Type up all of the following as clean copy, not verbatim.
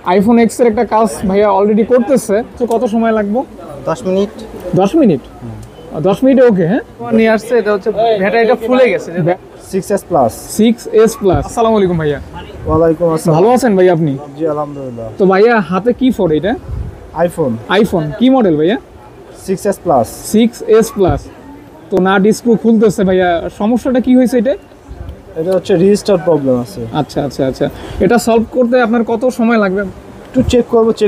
IPhone x এর একটা কাজ ভাইয়া অলরেডি করতেছে, তো কত সময় লাগবে? 10 মিনিট। 10 মিনিট? 10 মিনিটে ওকে। হ্যাঁ, নিয়ে আসছে। এটা হচ্ছে ব্যাটারিটা ফুলে গেছে। 6s plus. 6s plus. আসসালামু আলাইকুম ভাইয়া। ওয়ালাইকুম আসসালাম। ভালো আছেন ভাই আপনি? জি আলহামদুলিল্লাহ। তো ভাইয়া হাতে কি ফোন এটা? আইফোন। আইফোন কি মডেল ভাইয়া? 6s plus. 6s plus. তো না ডিসপ্লে খুলতেছে ভাইয়া, সমস্যাটা কি হয়েছে এটা? এটা হচ্ছে রেজিস্টার প্রবলেম আছে। আচ্ছা আচ্ছা আচ্ছা, এটা সলভ করতে আপনার কত সময় লাগবে? একটু চেক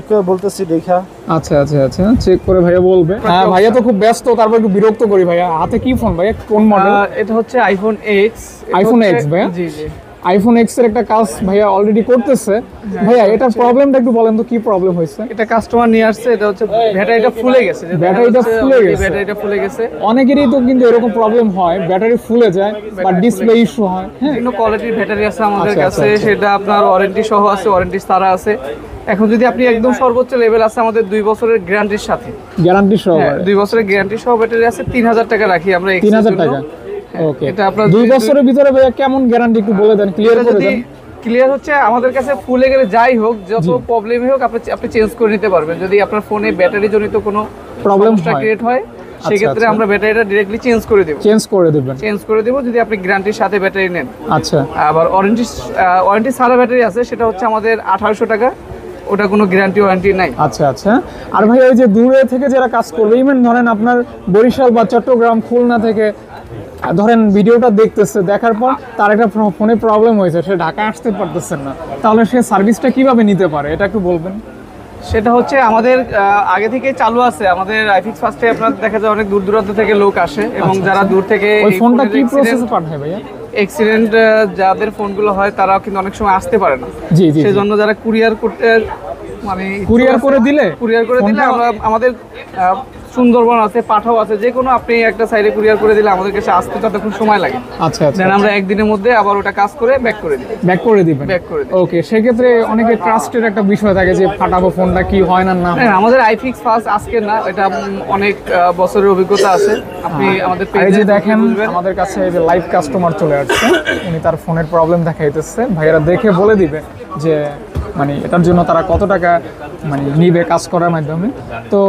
করে বলতেছি দেখা। আচ্ছা আচ্ছা আচ্ছা, চেক করে ভাইয়া বলবে। হ্যাঁ ভাইয়া তো খুব ব্যস্ত, তারপর একটু বিরক্ত করি ভাইয়া। হাতে কি ফোন ভাইয়া, কোন মডেল? এটা হচ্ছে আইফোন এক্স। আইফোন এক্স ভাইয়া? জি জি। আইফোন এক্স এর একটা কাজ ভাইয়া অলরেডি করতেছে। ভাইয়া এটার প্রবলেমটা একটু বলেন তো, কি প্রবলেম হয়েছে? এটা কাস্টমার নিয়ে আসছে। এটা হচ্ছে ব্যাটারিটা ফুলে গেছে। ব্যাটারিটা ফুলে গেছে? ব্যাটারিটা ফুলে গেছে। অনেকেরই তো কিন্তু এরকম প্রবলেম হয়, ব্যাটারি ফুলে যায় বা ডিসপ্লে ইস্যু হয়। হ্যাঁ, বিভিন্ন কোয়ালিটির ব্যাটারি আছে আমাদের আচ্ছা, কাছে। আচ্ছা, আচ্ছা। সেটা আপনার ওয়ারেন্টি সহ আছে, ওয়ারেন্টি ছাড়া আছে। এখন যদি আপনি একদম সর্বোচ্চ লেভেল আছে আমাদের 2 বছরের গ্যারান্টির সাথে। গ্যারান্টি সহ? 2 বছরের গ্যারান্টি সহ ব্যাটারি আছে। 3000 টাকা রাখি আমরা। 3000 টাকা? ওকে। এটা আপনার 2 বছরের ভিতরে ভাইয়া কেমন গ্যারান্টি একটু বলে দেন, ক্লিয়ার করে দেন। ক্লিয়ার হচ্ছে আমাদের কাছে ফুলে গেলে যাই হোক, যত প্রবলেমই হোক আপনি চেঞ্জ করে নিতে পারবেন। যদি আপনার ফোনে ব্যাটারি জনিত কোনো প্রবলেম ক্রিয়েট হয় সেক্ষেত্রে আমরা ব্যাটারিটা ডিরেক্টলি চেঞ্জ করে দেব। চেঞ্জ করে দেবেন যদি আপনি গ্যারান্টির সাথে ব্যাটারি নেন। আচ্ছা। আবার ওয়ারেন্টি ছাড়া ব্যাটারি আছে, সেটা হচ্ছে আমাদের 1800 টাকা। ওটা কোনো গ্যারান্টি ওয়ারেন্টি নাই। আচ্ছা আচ্ছা। আর ভাই ওই যে দূরে থেকে যারা কাজ করবে, ইভেন ধরেন আপনার বরিশাল বা চট্টগ্রাম খুলনা থেকে ধরেন ভিডিওটা দেখতেছে, দেখার পর তার একটা ফোনে প্রবলেম হয়েছে, সে ঢাকা আসতে পারতেছেন না, তাহলে সে সার্ভিসটা কিভাবে নিতে পারে এটা একটু বলবেন। সেটা হচ্ছে আমাদের আগে থেকে চালু আছে। আমাদের আইফিক্স ফার্স্টে আপনার দেখা যায় অনেক দূর দূরান্ত থেকে লোক আসে, এবং যারা দূর থেকে ওই ফোনটা কি প্রসেসে পাঠায় ভাইয়া? অ্যাক্সিডেন্ট যাদের ফোনগুলো হয় তারাও কিন্তু অনেক সময় আসতে পারে না। জি জি। সেজন্য যারা কুরিয়ার করতে মানে কুরিয়ার করে দিলে আমরা আমাদের সুন্দরবন আছে, পাঠাও আছে, যে কোনো আপনি একটা সাইডে কুরিয়ার করে দিলে আমাদের কাছে আসতে ততক্ষণ সময় লাগে। আচ্ছা আচ্ছা। দেন আমরা একদিনের মধ্যে আবার ওটা কাজ করে ব্যাক করে দিই। ব্যাক করে দিবেন? ওকে। সেক্ষেত্রে অনেকে ট্রাস্টের একটা বিষয় থাকে যে ফাটাবো ফোনটা কি হয় না না। হ্যাঁ, আমাদের আইফিক্স ফার্স্ট আজকে না, এটা অনেক বছরের অভিজ্ঞতা আছে। আপনি আমাদের পেজে যে দেখেন আমাদের কাছে এই যে লাইভ কাস্টমার চলে আসছে, উনি তার ফোনের প্রবলেম দেখাইতেছে, ভাইয়েরা দেখে বলে দিবে যে মানে এটার জন্য তারা কত টাকা মানে নিবে কাজ করার মাধ্যমে। তো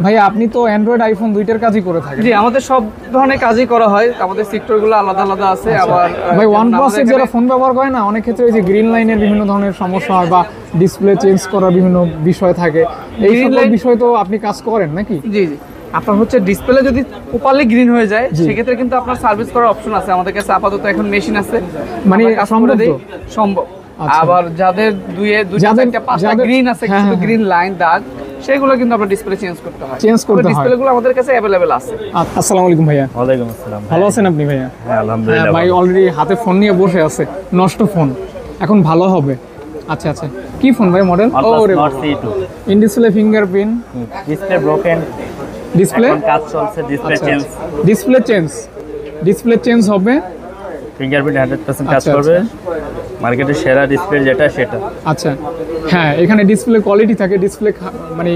ভাইয়া আপনি তো অ্যান্ড্রয়েড আইফোন দুইটার কাজই করে থাকেন? জি, আমাদের সব ধরনের কাজই করা হয়। আমাদের সেক্টরগুলো আলাদা আলাদা আছে। আবার ভাই OnePlus এর যারা ফোন ব্যবহার করে না, অনেক ক্ষেত্রে ওই যে গ্রিন লাইনের বিভিন্ন ধরনের সমস্যা হয় বা ডিসপ্লে চেঞ্জ করার বিভিন্ন বিষয় থাকে, এই সকল বিষয় তো আপনি কাজ করেন নাকি? জি জি। আপনার হচ্ছে ডিসপ্লে যদি প্রপারলি গ্রিন হয়ে যায় সেক্ষেত্রে কিন্তু আপনার সার্ভিস করার অপশন আছে। আমাদের কাছে আপাতত এখন মেশিন আছে, মানে সম্ভব। আবার যাদের দুইটা পাঁচটা গ্রিন আছে, কিছু গ্রিন লাইন দাগ, সেগুলো কিন্তু আপনার ডিসপ্লে চেঞ্জ করতে হয়। ডিসপ্লেগুলো আমাদের কাছে अवेलेबल আছে। আসসালামু আলাইকুম ভাইয়া। ওয়ালাইকুম আসসালাম। ভালো আছেন আপনি ভাইয়া? হ্যাঁ আলহামদুলিল্লাহ। ভাই অলরেডি হাতে ফোন নিয়ে বসে আছে, নষ্ট ফোন, এখন ভালো হবে। আচ্ছা আচ্ছা, কি ফোন ভাই model? In display fingerprint, display broken, display কাজ চলছে, ডিসপ্লে চেঞ্জ হবে, ফিঙ্গারপ্রিন্ট 100% কাজ করবে। মার্কেটের সেরা ডিসপ্লে যেটা সেটা। আচ্ছা হ্যাঁ, এখানে ডিসপ্লে কোয়ালিটি থাকে, ডিসপ্লে মানে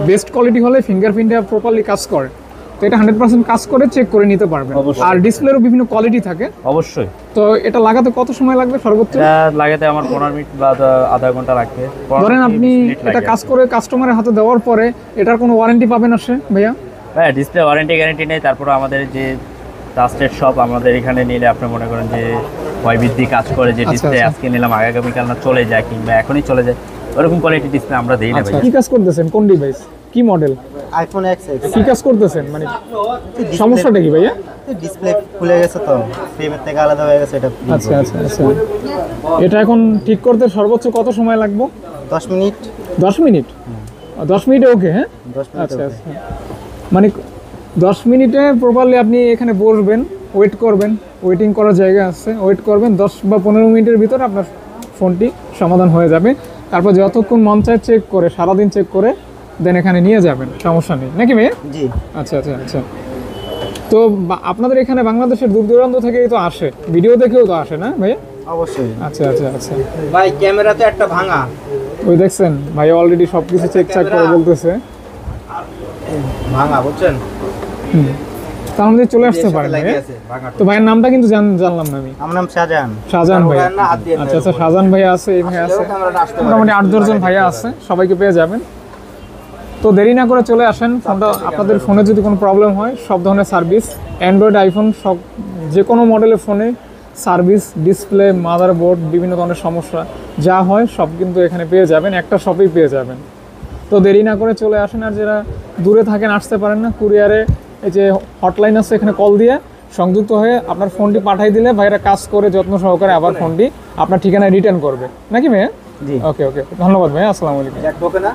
বেস্ট কোয়ালিটি হলে ফিঙ্গারপ্রিন্টটা প্রপারলি কাজ করে, তো এটা 100% কাজ করে চেক করে নিতে পারবেন। আর ডিসপ্লেরও বিভিন্ন কোয়ালিটি থাকে অবশ্যই। তো এটা লাগাতে কত সময় লাগবে সর্বোচ্চ? এটা লাগাতে আমার 15 মিনিট বা আধা ঘন্টা লাগবে। ধরেন আপনি এটা কাজ করে কাস্টমারের হাতে দেওয়ার পরে এটার কোনো ওয়ারেন্টি পাবেন আসে ভাইয়া? হ্যাঁ, ডিসপ্লে ওয়ারেন্টি গ্যারান্টি নেই। তারপর আমাদের যে ট্রাস্টেড শপ, আমাদের এখানে নিলে আপনি মনে করেন যে বৃদ্ধি কাজ করে, যে ডিসপ্লে আজকে নিলাম আগামীকাল না চলে যায় কিংবা এখনই চলে যায়, ওরকম কোয়ালিটি ডিসপ্লে আমরা দেই না ভাই। কি কাজ করতেছেন, কোন ডিভাইস, কি মডেল? IPhone x. কি কাজ করতেছেন, মানে সমস্যাটা কি ভাইয়া? ডিসপ্লে খুলে গেছে, তো ফ্রেমের থেকে আলাদা হয়ে গেছে এটা। আচ্ছা আচ্ছা আচ্ছা, এটা এখন ঠিক করতে সর্বোচ্চ কত সময় লাগবে? 10 মিনিট। 10 মিনিট? 10 মিনিটে ওকে? হ্যাঁ আচ্ছা আচ্ছা, মানে 10 মিনিটে প্রপারলি আপনি এখানে বসবেন, ওয়েট করবেন, ওয়েটিং করার জায়গা আছে, ওয়েট করবেন, 10 বা 15 মিনিটের ভিতরে আপনার ফোনটি সমাধান হয়ে যাবে। তারপর যতক্ষণ মন চায় চেক করে, সারাদিন চেক করে দেন এখানে নিয়ে যাবেন, সমস্যা নেই নাকি ভাইয়া? জি। আচ্ছা আচ্ছা আচ্ছা। তো আপনাদের এখানে বাংলাদেশের দূর দূরান্ত থেকেই তো আসে, ভিডিও দেখেও তো আসে না ভাইয়া? অবশ্যই। আচ্ছা আচ্ছা আচ্ছা। ভাই ক্যামেরাতে একটা ভাঙা, ওই দেখছেন ভাই অলরেডি সবকিছু চেক করে বলতেছে ভাঙা, বুঝছেন? তার মধ্যে চলে আসতে পারেন ভাইয়া। তো ভাইয়ের নামটা কিন্তু জানলাম না আমি। আমার নাম শাহজাহান। শাহজাহান ভাই। আচ্ছা আচ্ছা, শাহজাহান ভাই আছে, এই ভাই আছে, মোটামুটি 8-10 জন ভাইয়া আছে, সবাইকে পেয়ে যাবেন। তো দেরি না করে চলে আসেন। ফোনটা আপনাদের ফোনে যদি কোনো প্রবলেম হয়, সব ধরনের সার্ভিস, অ্যান্ড্রয়েড, আইফোন, সব যে কোনো মডেলের ফোনে সার্ভিস, ডিসপ্লে, মাদারবোর্ড, বিভিন্ন ধরনের সমস্যা যা হয় সব কিন্তু এখানে পেয়ে যাবেন, একটা শপেই পেয়ে যাবেন। তো দেরি না করে চলে আসেন। আর যারা দূরে থাকেন, আসতে পারেন না, কুরিয়ারে এই যে হটলাইন আছে, এখানে কল দিয়ে সংযুক্ত হয়ে আপনার ফোনটি পাঠিয়ে দিলে ভাইরা কাজ করে যত্ন সহকারে আবার ফোনটি আপনার ঠিকানায় রিটার্ন করবে, নাকি মেয়ে? জি। ওকে ওকে, ধন্যবাদ ভাই, আসসালামু আলাইকুম। এক ঢোকে না।